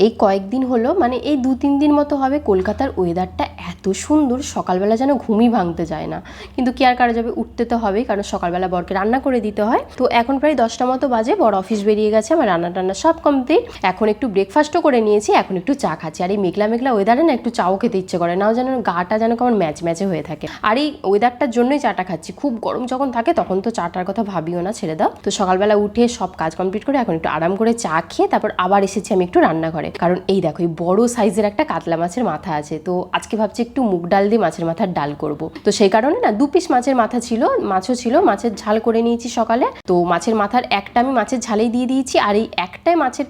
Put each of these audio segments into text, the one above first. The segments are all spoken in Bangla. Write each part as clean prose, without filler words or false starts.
এই কয়েকদিন হলো মানে এই 2-3 দিন মতো হবে কলকাতার ওয়েদারটা এত সুন্দর, সকালবেলা যেন ঘুমই ভাঙতে যায় না। কিন্তু কি আর করা যাবে, উঠতে তো হবেই, কারণ সকালবেলা বরকে রান্না করে দিতে হয়। তো এখন প্রায় 10টা মতো বাজে, বর অফিস বেরিয়ে গেছে, আমার রান্না টান্না সব কমপ্লিট। এখন একটু ব্রেকফাস্টও করে নিয়েছি, এখন একটু চা খাচ্ছি। আর এই মেঘলা মেঘলা ওয়েদারে না একটু চাও খেতে ইচ্ছে করে, নাও যেন গাটা যেন কেমন ম্যাচ ম্যাচে হয়ে থাকে। আর এই ওয়েদারটার জন্যই চাটা খাচ্ছি। খুব গরম যখন থাকে তখন তো চাটার কথা ভাবিও না, ছেড়ে দাও। তো সকালবেলা উঠে সব কাজ কমপ্লিট করে এখন একটু আরাম করে চা খেয়ে তারপর আবার এসেছি আমি একটু রান্নাঘরে। কারণ এই দেখো, এই বড় সাইজের একটা কাতলা মাছের মাথা আছে, তো আজকে ভাবছি একটু মুগ ডাল দিয়ে মাছের মাথার ডাল করব। তো সেই কারণে না 2 পিস মাছের মাথা ছিল, মাছও ছিল, মাছের ঝাল করে নিয়েছি সকালে। তো মাছের মাথার একটা আমি মাছের ঝালেই দিয়ে দিয়েছি, আর এই একটাই মাছের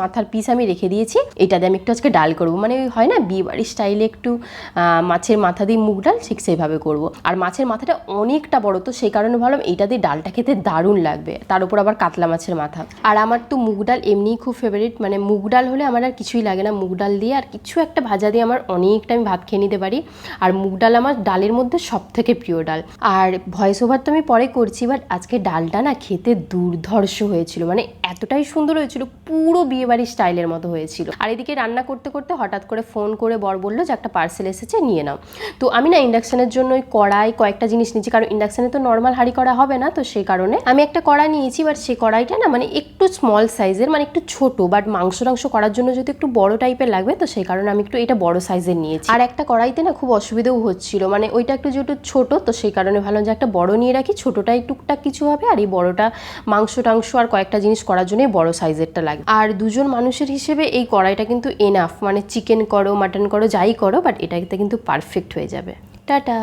মাথার পিস আমি রেখে দিয়েছি। এটা দিয়ে আমি একটু আজকে ডাল করব, মানে হয় না বিয়ে বাড়ির স্টাইলে একটু মাছের মাথা দিয়ে মুগ ডাল, ঠিক সেইভাবে করব। আর মাছের মাথাটা অনেকটা বড়, তো সেই কারণে ভাবলাম এইটা দিয়ে ডালটা খেতে দারুণ লাগবে, তার উপর আবার কাতলা মাছের মাথা। আর আমার তো মুগ ডাল এমনিই খুব ফেভারিট, মানে মুগ ডাল হলে আমার আর কিছুই লাগে না, মুগ ডাল দিয়ে আর কিছু একটা ভাজা দিয়ে আমার অনেকটা আমি ভাত খেয়ে নিতে পারি। আর মুগ ডাল আমার ডালের মধ্যে সব থেকে প্রিয় ডাল। আর ভয়েস ওভার তো আমি পরে করছি, বাট আজকে ডালটা না খেতে দুর্ধর্ষ হয়েছিল, মানে এতটাই সুন্দর হয়েছিল, পুরো বিয়েবাড়ির স্টাইলের মতো হয়েছিল। আর এদিকে রান্না করতে করতে হঠাৎ করে ফোন করে বর বললো যে একটা পার্সেল এসেছে, নিয়ে নাও। তো আমি না ইন্ডাকশানের জন্য ওই কড়াই কয়েকটা জিনিস নিয়েছি, কারণ ইন্ডাকশানে তো নর্মাল হাঁড়ি করা হবে না, তো সেই কারণে আমি একটা কড়াই নিয়েছি। বাট সেই কড়াইটা না মানে একটু স্মল সাইজের, মানে একটু ছোট, বাট মাংস করার জন্য যদি একটু বড় টাইপের লাগবে, তো সেই কারণে আমি একটু এটা বড় সাইজের নিয়েছি। আর একটা কড়াইতে না খুব অসুবিধাও হচ্ছিল, মানে ওইটা একটু যেহেতু ছোট, তো সেই কারণে ভালো যে একটা বড় নিয়ে রাখি, ছোটটাই টুকটাক কিছু হবে, আর এই বড়টা মাংস টাংস আর কয়েকটা জিনিস করার জন্যই বড় সাইজেরটা লাগে। আর দুজন মানুষের হিসেবে এই কড়াইটা কিন্তু এনাফ, মানে চিকেন করো মাটন করো যাই করো, বাট এটাতে কিন্তু পারফেক্ট হয়ে যাবে। টাটা।